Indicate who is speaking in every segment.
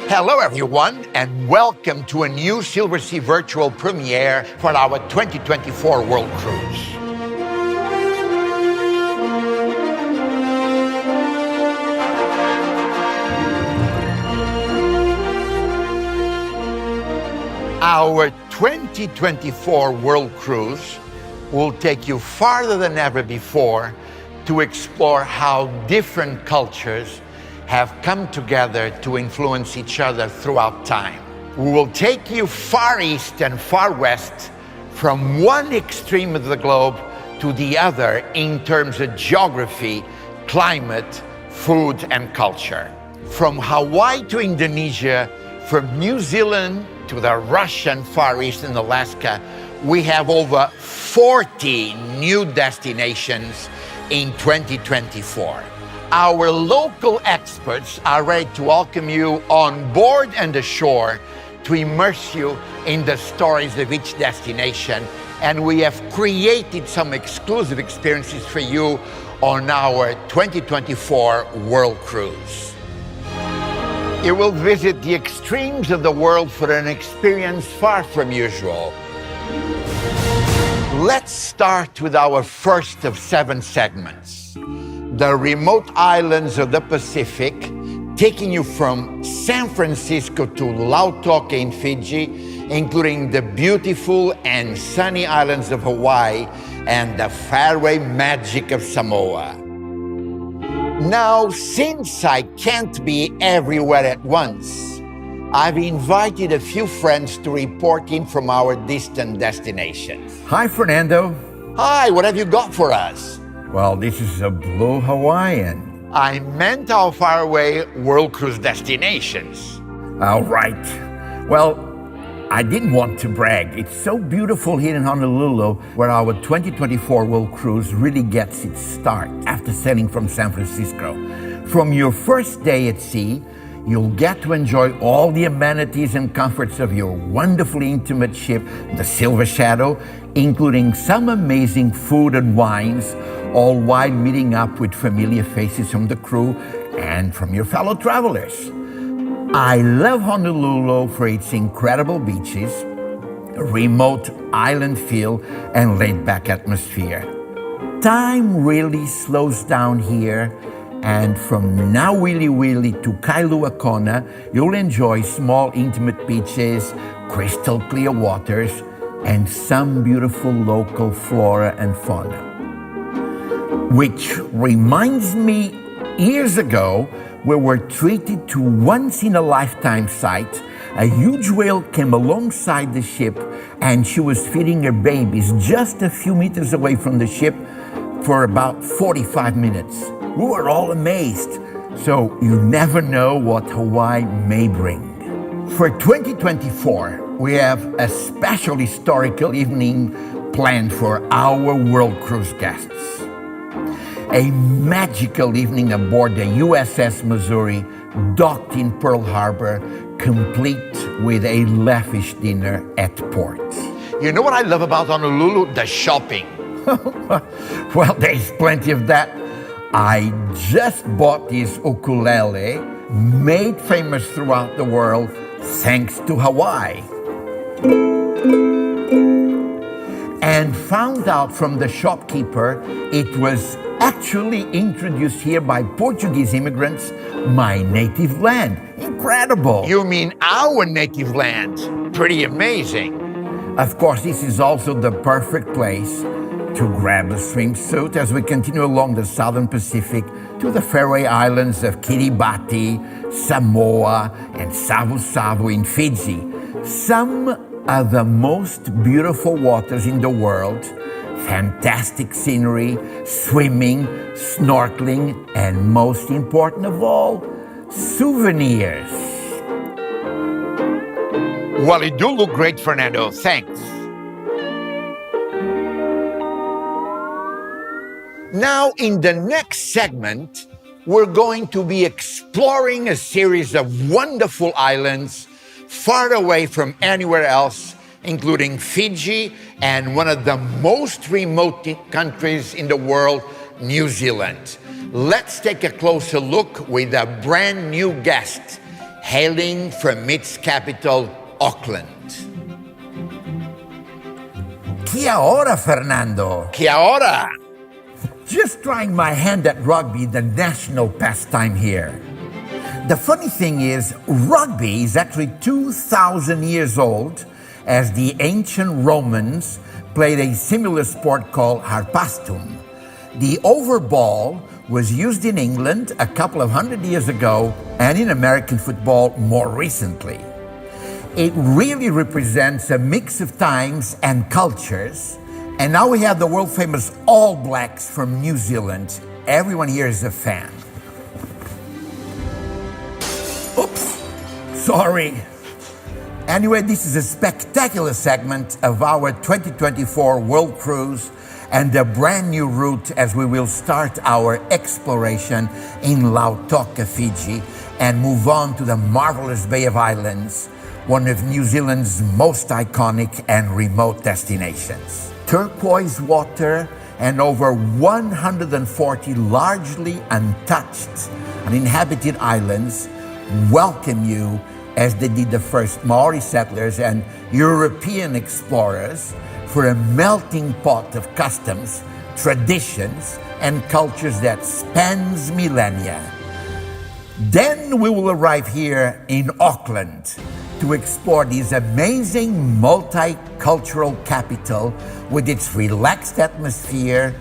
Speaker 1: Hello, everyone, and welcome to a new Silversea virtual premiere for our 2024 World Cruise. Our 2024 World Cruise will take you farther than ever before to explore how different cultures have come together to influence each other throughout time. We will take you far east and far west, from one extreme of the globe to the other in terms of geography, climate, food, and culture. From Hawaii to Indonesia, from New Zealand to the Russian Far East and Alaska, we have over 40 new destinations in 2024. Our local experts are ready to welcome you on board and ashore to immerse you in the stories of each destination. And we have created some exclusive experiences for you on our 2024 World Cruise. You will visit the extremes of the world for an experience far from usual. Let's start with our first of 7 segments, the remote islands of the Pacific, taking you from San Francisco to Lautoka in Fiji, including the beautiful and sunny islands of Hawaii and the faraway magic of Samoa. Now, since I can't be everywhere at once, I've invited a few friends to report in from our distant destinations.
Speaker 2: Hi, Fernando.
Speaker 1: Hi, what have you got for us?
Speaker 2: Well, this is a blue Hawaiian.
Speaker 1: I meant our faraway World Cruise destinations.
Speaker 2: All right. Well, I didn't want to brag. It's so beautiful here in Honolulu, where our 2024 World Cruise really gets its start after sailing from San Francisco. From your first day at sea, you'll get to enjoy all the amenities and comforts of your wonderfully intimate ship, the Silver Shadow, including some amazing food and wines, all while meeting up with familiar faces from the crew and from your fellow travelers. I love Honolulu for its incredible beaches, remote island feel, and laid-back atmosphere. Time really slows down here, and from Nauwili to Kailua Kona, you'll enjoy small, intimate beaches, crystal clear waters, and some beautiful local flora and fauna. Which reminds me, years ago, we were treated to once-in-a-lifetime sight. A huge whale came alongside the ship, and she was feeding her babies just a few meters away from the ship for about 45 minutes. We were all amazed. So you never know what Hawaii may bring. For 2024, we have a special historical evening planned for our World Cruise guests. A magical evening aboard the USS Missouri, docked in Pearl Harbor, complete with a lavish dinner at port.
Speaker 1: You know what I love about Honolulu? The shopping.
Speaker 2: Well, there's plenty of that. I just bought this ukulele, made famous throughout the world thanks to Hawaii. And found out from the shopkeeper it was actually introduced here by Portuguese immigrants, my native land. Incredible.
Speaker 1: You mean our native land? Pretty amazing.
Speaker 2: Of course, this is also the perfect place to grab a swimsuit as we continue along the southern Pacific to the Faroe Islands of Kiribati, Samoa, and Savu Savu in Fiji. Some of the most beautiful waters in the world, fantastic scenery, swimming, snorkeling, and most important of all, souvenirs.
Speaker 1: Well, you do look great, Fernando. Thanks. Now, in the next segment, we're going to be exploring a series of wonderful islands far away from anywhere else, including Fiji and one of the most remote countries in the world, New Zealand. Let's take a closer look with a brand new guest. hailing from its capital, Auckland.
Speaker 2: Kia ora, Fernando.
Speaker 1: Kia ora!
Speaker 2: Just trying my hand at rugby, the national pastime here. The funny thing is, rugby is actually 2,000 years old, as the ancient Romans played a similar sport called harpastum. The overball was used in England a couple of hundred years ago and in American football more recently. It really represents a mix of times and cultures. And now we have the world famous All Blacks from New Zealand. Everyone here is a fan. Oops, sorry. Anyway, this is a spectacular segment of our 2024 World Cruise and a brand new route as we will start our exploration in Lautoka, Fiji, and move on to the marvelous Bay of Islands, one of New Zealand's most iconic and remote destinations. Turquoise water and over 140 largely untouched, uninhabited islands welcome you as they did the first Maori settlers and European explorers for a melting pot of customs, traditions, and cultures that spans millennia. Then we will arrive here in Auckland to explore this amazing multicultural capital with its relaxed atmosphere,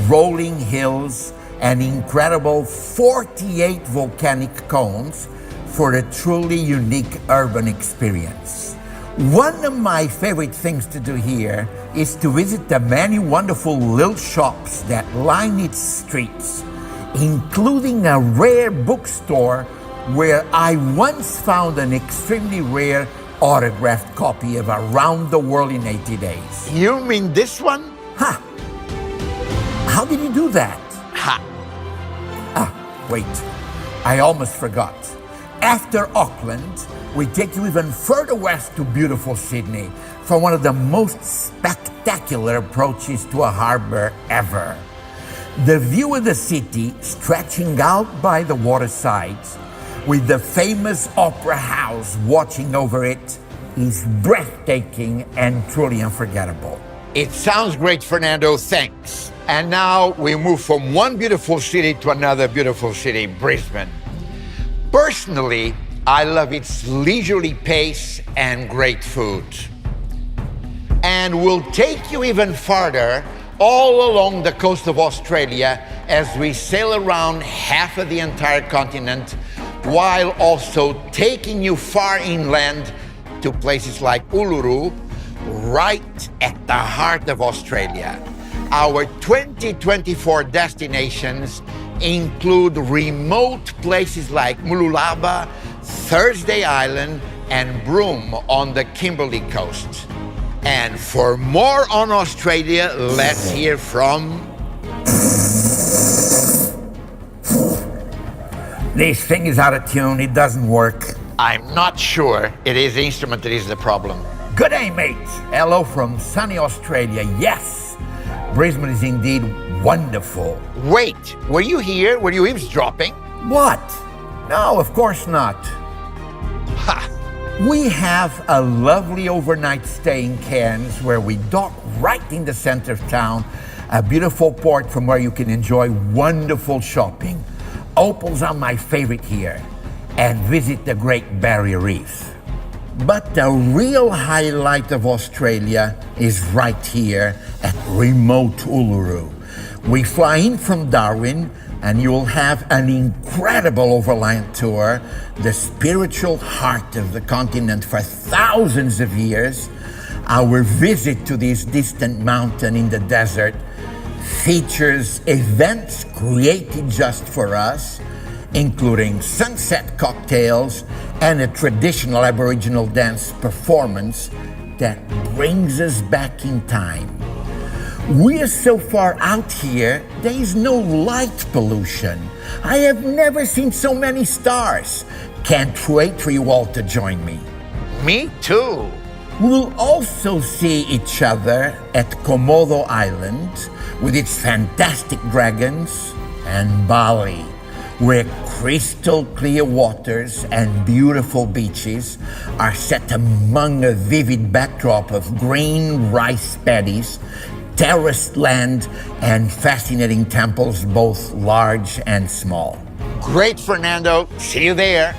Speaker 2: rolling hills, and incredible 48 volcanic cones for a truly unique urban experience. One of my favorite things to do here is to visit the many wonderful little shops that line its streets, including a rare bookstore where I once found an extremely rare autographed copy of Around the World in 80 Days.
Speaker 1: You mean this one?
Speaker 2: Ha! How did you do that?
Speaker 1: Ha!
Speaker 2: Wait, I almost forgot. After Auckland, we take you even further west to beautiful Sydney for one of the most spectacular approaches to a harbor ever. The view of the city stretching out by the watersides with the famous Opera House watching over it is breathtaking and truly unforgettable.
Speaker 1: It sounds great, Fernando, thanks. And now we move from one beautiful city to another beautiful city, Brisbane. Personally, I love its leisurely pace and great food. And we'll take you even farther all along the coast of Australia as we sail around half of the entire continent, while also taking you far inland to places like Uluru, right at the heart of Australia. Our 2024 destinations include remote places like Mululaba, Thursday Island, and Broome on the Kimberley coast. And for more on Australia, let's hear from...
Speaker 2: This thing is out of tune, it doesn't work.
Speaker 1: I'm not sure it is the instrument that is the problem.
Speaker 2: Good day, mate. Hello from sunny Australia. Yes, Brisbane is indeed wonderful.
Speaker 1: Wait, were you here? Were you eavesdropping?
Speaker 2: What? No, of course not.
Speaker 1: Ha!
Speaker 2: We have a lovely overnight stay in Cairns where we dock right in the center of town, a beautiful port from where you can enjoy wonderful shopping. Opals are my favorite here, and visit the Great Barrier Reef. But the real highlight of Australia is right here at remote Uluru. We fly in from Darwin and you'll have an incredible overland tour, the spiritual heart of the continent for thousands of years. Our visit to this distant mountain in the desert features events created just for us, including sunset cocktails and a traditional Aboriginal dance performance that brings us back in time. We are so far out here, there is no light pollution. I have never seen so many stars. Can't wait for you all to join me.
Speaker 1: Me too.
Speaker 2: We will also see each other at Komodo Island with its fantastic dragons, and Bali, where crystal clear waters and beautiful beaches are set among a vivid backdrop of green rice paddies, terraced land, and fascinating temples, both large and small.
Speaker 1: Great, Fernando. See you there.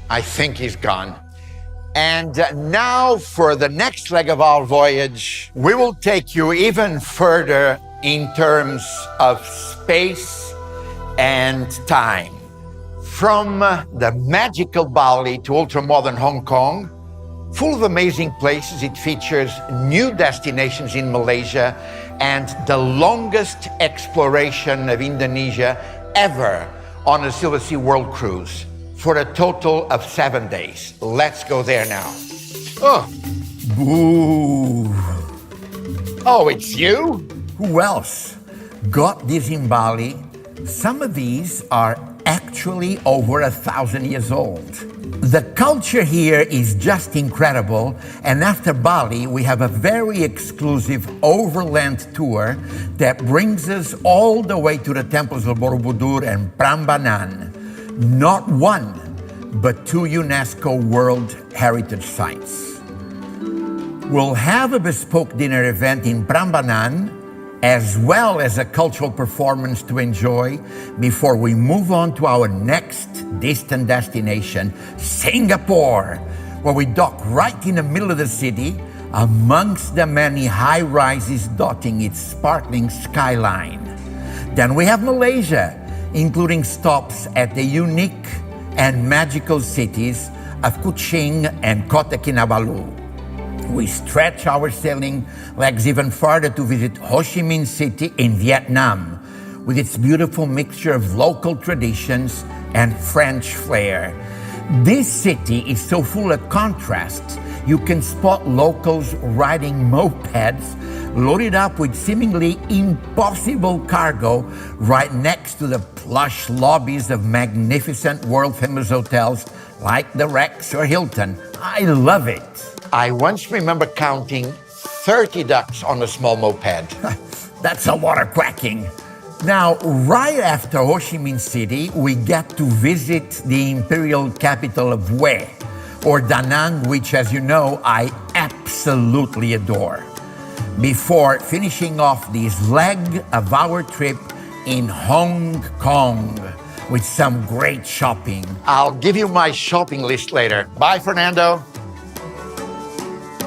Speaker 1: I think he's gone. And now for the next leg of our voyage, we will take you even further in terms of space and time. From the magical Bali to ultra-modern Hong Kong, full of amazing places, it features new destinations in Malaysia and the longest exploration of Indonesia ever on a Silversea World Cruise for a total of 7 days. Let's go there now. Oh,
Speaker 2: Boo!
Speaker 1: oh, it's you?
Speaker 2: Who else got this in Bali? Some of these are actually over 1,000 years old. The culture here is just incredible, and after Bali, we have a very exclusive overland tour that brings us all the way to the temples of Borobudur and Prambanan. Not one, but 2 UNESCO World Heritage Sites. We'll have a bespoke dinner event in Prambanan, as well as a cultural performance to enjoy before we move on to our next distant destination, Singapore, where we dock right in the middle of the city amongst the many high-rises dotting its sparkling skyline. Then we have Malaysia, including stops at the unique and magical cities of Kuching and Kota Kinabalu. We stretch our sailing legs even farther to visit Ho Chi Minh City in Vietnam, with its beautiful mixture of local traditions and French flair. This city is so full of contrasts, you can spot locals riding mopeds loaded up with seemingly impossible cargo right next to the plush lobbies of magnificent world-famous hotels like the Rex or Hilton. I love it.
Speaker 1: I once remember counting 30 ducks on a small moped.
Speaker 2: That's a lot of quacking. Now, right after Ho Chi Minh City, we get to visit the imperial capital of Hue, or Da Nang, which, as you know, I absolutely adore, before finishing off this leg of our trip in Hong Kong with some great shopping.
Speaker 1: I'll give you my shopping list later. Bye, Fernando.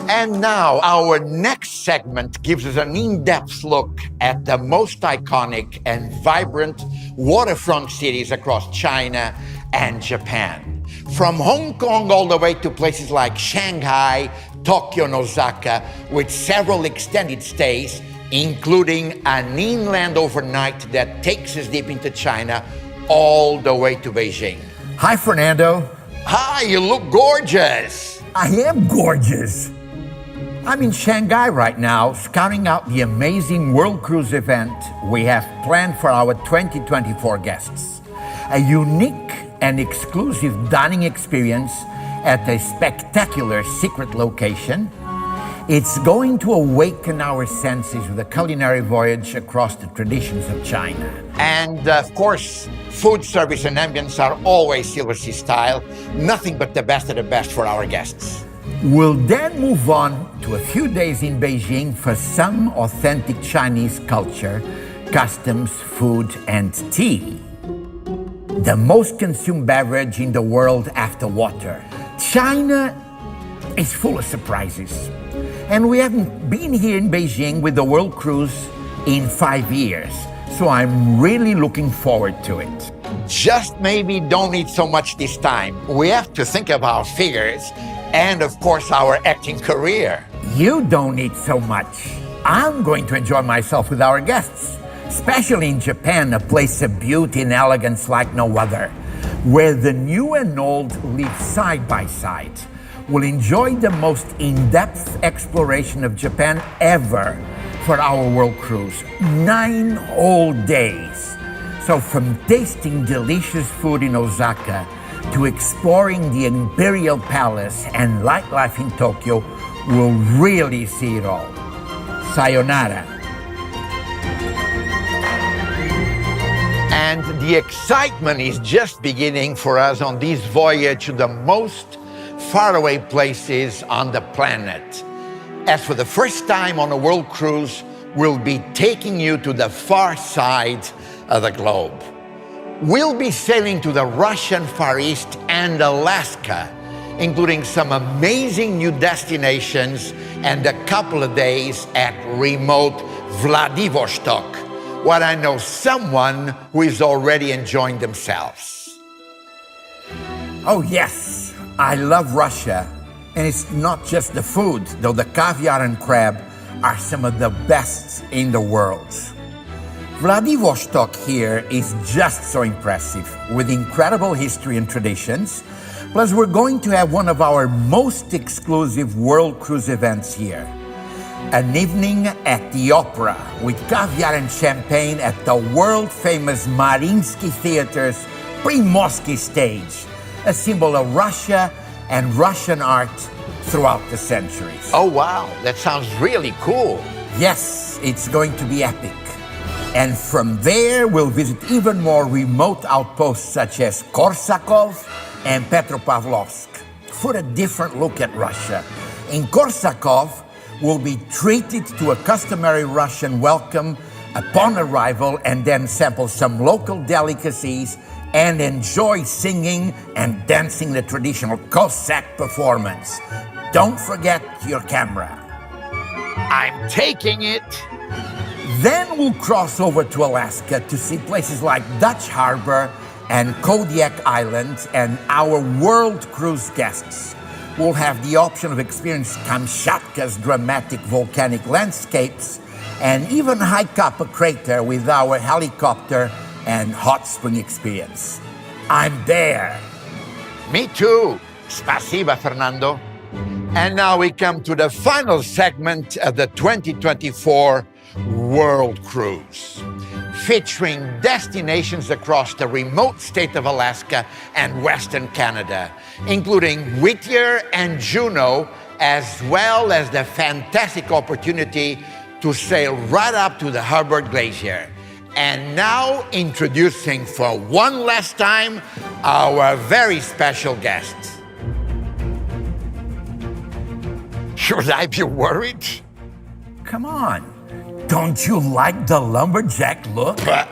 Speaker 1: And now, our next segment gives us an in-depth look at the most iconic and vibrant waterfront cities across China and Japan. From Hong Kong all the way to places like Shanghai, Tokyo, and Osaka, with several extended stays, including an inland overnight that takes us deep into China, all the way to Beijing.
Speaker 2: Hi, Fernando.
Speaker 1: Hi, you look gorgeous.
Speaker 2: I am gorgeous. I'm in Shanghai right now, scouting out the amazing World Cruise event we have planned for our 2024 guests. A unique and exclusive dining experience at a spectacular secret location. It's going to awaken our senses with a culinary voyage across the traditions of China.
Speaker 1: And of course, food service and ambience are always Silversea style. Nothing but the best of the best for our guests.
Speaker 2: We'll then move on to a few days in Beijing for some authentic Chinese culture, customs, food, and tea. The most consumed beverage in the world after water. China is full of surprises. And we haven't been here in Beijing with the World Cruise in 5 years. So I'm really looking forward to it.
Speaker 1: Just maybe don't eat so much this time. We have to think of our figures and, of course, our acting career.
Speaker 2: You don't eat so much. I'm going to enjoy myself with our guests, especially in Japan, a place of beauty and elegance like no other, where the new and old live side by side. We'll enjoy the most in-depth exploration of Japan ever for our World Cruise. 9 whole days. So from tasting delicious food in Osaka to exploring the Imperial Palace and nightlife in Tokyo, we'll really see it all. Sayonara.
Speaker 1: And the excitement is just beginning for us on this voyage to the most faraway places on the planet. As for the first time on a world cruise, we'll be taking you to the far side of the globe. We'll be sailing to the Russian Far East and Alaska, including some amazing new destinations and a couple of days at remote Vladivostok, where I know someone who is already enjoying themselves.
Speaker 2: Oh yes, I love Russia. And it's not just the food, though the caviar and crab are some of the best in the world. Vladivostok here is just so impressive, with incredible history and traditions. Plus, we're going to have one of our most exclusive world cruise events here. An evening at the opera with caviar and champagne at the world-famous Mariinsky Theater's Primorsky stage, a symbol of Russia and Russian art throughout the centuries.
Speaker 1: Oh wow, that sounds really cool.
Speaker 2: Yes, it's going to be epic. And from there, we'll visit even more remote outposts such as Korsakov and Petropavlovsk for a different look at Russia. In Korsakov, we'll be treated to a customary Russian welcome upon arrival and then sample some local delicacies and enjoy singing and dancing the traditional Cossack performance. Don't forget your camera.
Speaker 1: I'm taking it.
Speaker 2: Then we'll cross over to Alaska to see places like Dutch Harbor and Kodiak Island, and our world cruise guests will have the option of experiencing Kamchatka's dramatic volcanic landscapes and even hike up a crater with our helicopter and hot spring experience. I'm there.
Speaker 1: Me too. Spasiba, Fernando. And now we come to the final segment of the 2024 World Cruise, featuring destinations across the remote state of Alaska and Western Canada, including Whittier and Juneau, as well as the fantastic opportunity to sail right up to the Hubbard Glacier. And now introducing for one last time our very special guest. Should I be worried?
Speaker 2: Come on. Don't you like the lumberjack look?
Speaker 1: But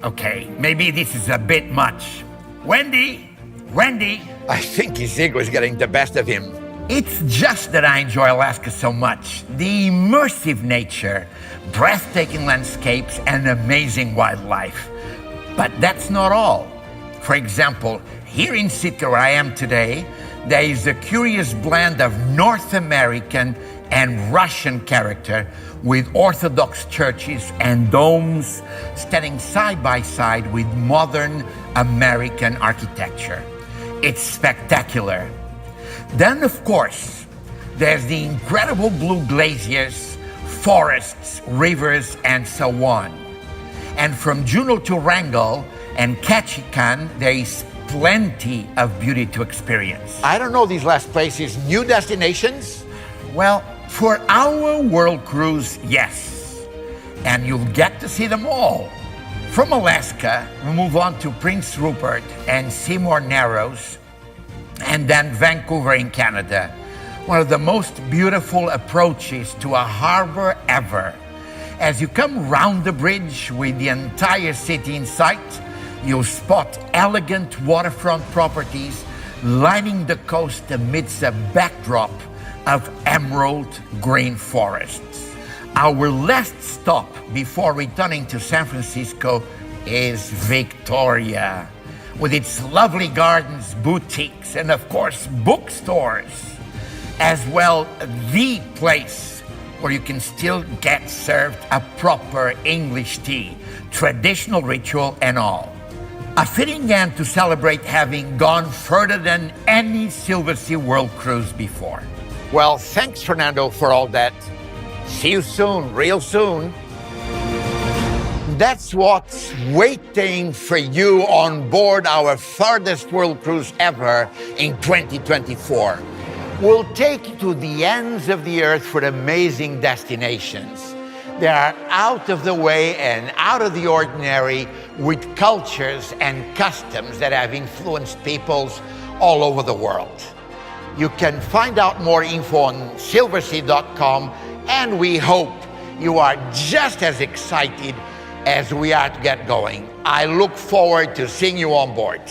Speaker 2: Okay, maybe this is a bit much. Wendy!
Speaker 1: I think his ego is getting the best of him.
Speaker 2: It's just that I enjoy Alaska so much. The immersive nature, breathtaking landscapes, and amazing wildlife. But that's not all. For example, here in Sitka, where I am today, there is a curious blend of North American and Russian character with Orthodox churches and domes standing side by side with modern American architecture. It's spectacular. Then, of course, there's the incredible blue glaciers, forests, rivers, and so on. And from Juneau to Wrangell and Ketchikan, there is plenty of beauty to experience.
Speaker 1: I don't know these last places. New destinations?
Speaker 2: Well, for our world cruise, yes. And you'll get to see them all. From Alaska, we move on to Prince Rupert and Seymour Narrows, and then Vancouver in Canada. One of the most beautiful approaches to a harbor ever. As you come round the bridge with the entire city in sight, you'll spot elegant waterfront properties lining the coast amidst a backdrop of emerald green forests. Our last stop before returning to San Francisco is Victoria, with its lovely gardens, boutiques, and of course, bookstores, as well the place where you can still get served a proper English tea, traditional ritual and all. A fitting end to celebrate having gone further than any Silversea World Cruise before.
Speaker 1: Well, thanks, Fernando, for all that. See you soon, real soon. That's what's waiting for you on board our farthest world cruise ever in 2024. We'll take you to the ends of the earth for amazing destinations. They are out of the way and out of the ordinary, with cultures and customs that have influenced peoples all over the world. You can find out more info on silversea.com, and we hope you are just as excited as we are to get going. I look forward to seeing you on board.